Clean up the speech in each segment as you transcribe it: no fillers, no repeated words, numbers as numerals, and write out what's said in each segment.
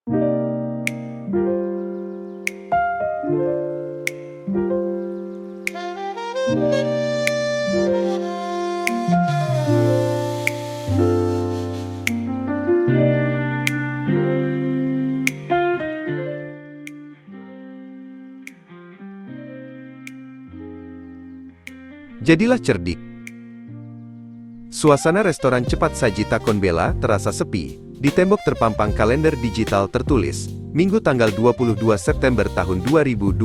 Jadilah cerdik. Suasana restoran cepat saji Takon Bella terasa sepi. Di tembok terpampang kalender digital tertulis, Minggu tanggal 22 September tahun 2025.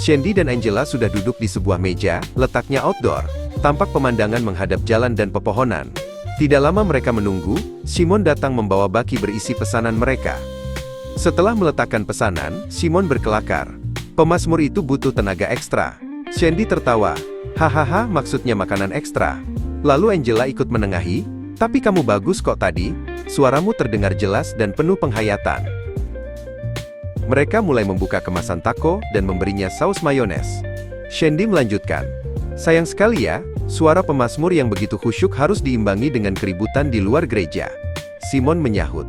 Shandy dan Angela sudah duduk di sebuah meja, letaknya outdoor. Tampak pemandangan menghadap jalan dan pepohonan. Tidak lama mereka menunggu, Simon datang membawa baki berisi pesanan mereka. Setelah meletakkan pesanan, Simon berkelakar. Pemasmur itu butuh tenaga ekstra. Shandy tertawa. Hahaha, maksudnya makanan ekstra. Lalu Angela ikut menengahi. Tapi kamu bagus kok tadi. Suaramu terdengar jelas dan penuh penghayatan. Mereka mulai membuka kemasan taco dan memberinya saus mayones. Shandy melanjutkan. Sayang sekali ya, suara pemasmur yang begitu khusyuk harus diimbangi dengan keributan di luar gereja. Simon menyahut.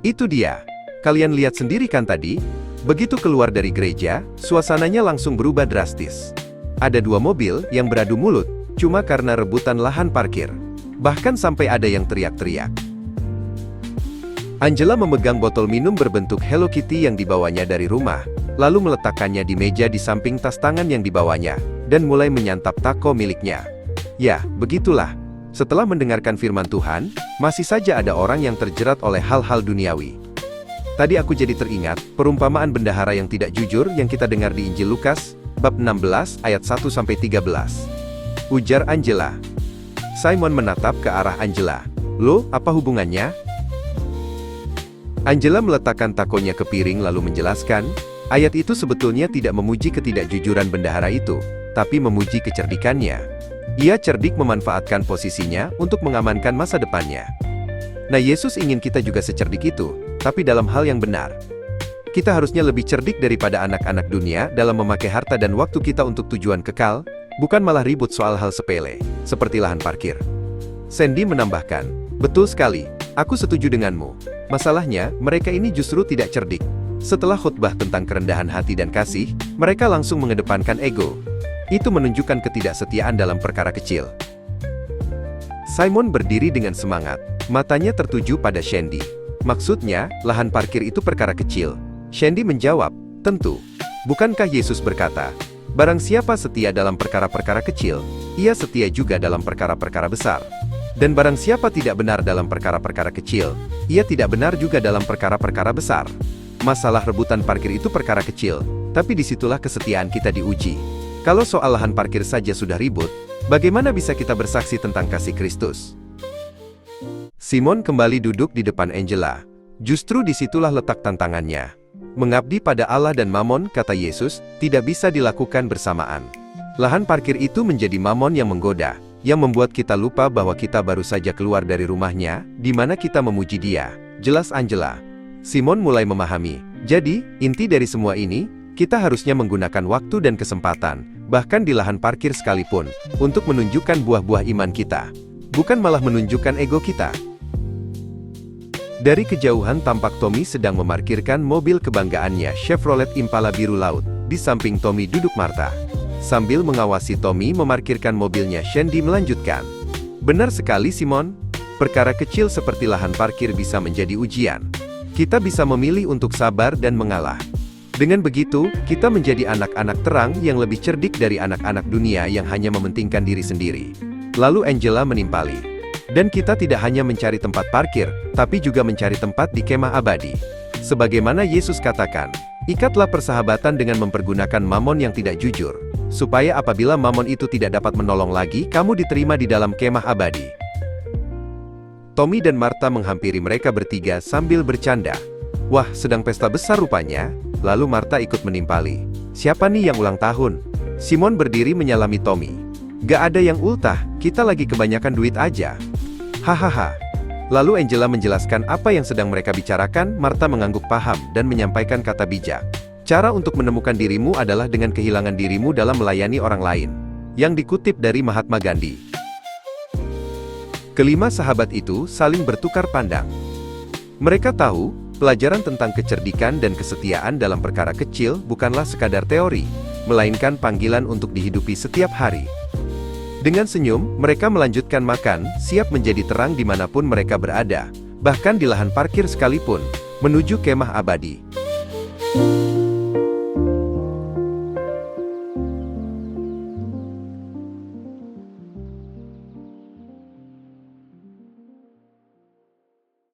Itu dia. Kalian lihat sendiri kan tadi? Begitu keluar dari gereja, suasananya langsung berubah drastis. Ada dua mobil yang beradu mulut, cuma karena rebutan lahan parkir. Bahkan sampai ada yang teriak-teriak. Angela memegang botol minum berbentuk Hello Kitty yang dibawanya dari rumah, lalu meletakkannya di meja di samping tas tangan yang dibawanya, dan mulai menyantap taco miliknya. Ya, begitulah. Setelah mendengarkan firman Tuhan, masih saja ada orang yang terjerat oleh hal-hal duniawi. Tadi aku jadi teringat, perumpamaan bendahara yang tidak jujur yang kita dengar di Injil Lukas, bab 16, ayat 1-13. Ujar Angela. Simon menatap ke arah Angela. Loh, apa hubungannya? Angela meletakkan takonya ke piring lalu menjelaskan, ayat itu sebetulnya tidak memuji ketidakjujuran bendahara itu, tapi memuji kecerdikannya. Ia cerdik memanfaatkan posisinya untuk mengamankan masa depannya. Nah, Yesus ingin kita juga secerdik itu, tapi dalam hal yang benar. Kita harusnya lebih cerdik daripada anak-anak dunia dalam memakai harta dan waktu kita untuk tujuan kekal, bukan malah ribut soal hal sepele, seperti lahan parkir. Shandy menambahkan, betul sekali, aku setuju denganmu. Masalahnya, mereka ini justru tidak cerdik. Setelah khutbah tentang kerendahan hati dan kasih, mereka langsung mengedepankan ego. Itu menunjukkan ketidaksetiaan dalam perkara kecil. Simon berdiri dengan semangat, matanya tertuju pada Shandy. Maksudnya, lahan parkir itu perkara kecil. Shandy menjawab, tentu. Bukankah Yesus berkata, barang siapa setia dalam perkara-perkara kecil, ia setia juga dalam perkara-perkara besar. Dan barang siapa tidak benar dalam perkara-perkara kecil, ia tidak benar juga dalam perkara-perkara besar. Masalah rebutan parkir itu perkara kecil, tapi disitulah kesetiaan kita diuji. Kalau soal lahan parkir saja sudah ribut, bagaimana bisa kita bersaksi tentang kasih Kristus? Simon kembali duduk di depan Angela. Justru disitulah letak tantangannya. Mengabdi pada Allah dan Mamon, kata Yesus, tidak bisa dilakukan bersamaan. Lahan parkir itu menjadi mamon yang menggoda, yang membuat kita lupa bahwa kita baru saja keluar dari rumahnya, di mana kita memuji Dia. Jelas Angela. Simon mulai memahami. Jadi, inti dari semua ini, kita harusnya menggunakan waktu dan kesempatan, bahkan di lahan parkir sekalipun, untuk menunjukkan buah-buah iman kita. Bukan malah menunjukkan ego kita. Dari kejauhan tampak Tommy sedang memarkirkan mobil kebanggaannya Chevrolet Impala biru laut. Di samping Tommy duduk Martha. Sambil mengawasi Tommy memarkirkan mobilnya, Shandy melanjutkan. Benar sekali Simon. Perkara kecil seperti lahan parkir bisa menjadi ujian. Kita bisa memilih untuk sabar dan mengalah. Dengan begitu, kita menjadi anak-anak terang yang lebih cerdik dari anak-anak dunia yang hanya mementingkan diri sendiri. Lalu Angela menimpali. Dan kita tidak hanya mencari tempat parkir, tapi juga mencari tempat di kemah abadi. Sebagaimana Yesus katakan, ikatlah persahabatan dengan mempergunakan mamon yang tidak jujur, supaya apabila mamon itu tidak dapat menolong lagi, kamu diterima di dalam kemah abadi. Tommy dan Martha menghampiri mereka bertiga sambil bercanda. Wah, sedang pesta besar rupanya. Lalu Martha ikut menimpali. Siapa nih yang ulang tahun? Simon berdiri menyalami Tommy. Gak ada yang ultah, kita lagi kebanyakan duit aja. Hahaha. Lalu Angela menjelaskan apa yang sedang mereka bicarakan. Martha mengangguk paham dan menyampaikan kata bijak. Cara untuk menemukan dirimu adalah dengan kehilangan dirimu dalam melayani orang lain. Yang dikutip dari Mahatma Gandhi. Kelima sahabat itu saling bertukar pandang. Mereka tahu Pelajaran tentang kecerdikan dan kesetiaan dalam perkara kecil bukanlah sekadar teori, melainkan panggilan untuk dihidupi setiap hari. Dengan senyum, mereka melanjutkan makan, siap menjadi terang dimanapun mereka berada, bahkan di lahan parkir sekalipun, menuju kemah abadi.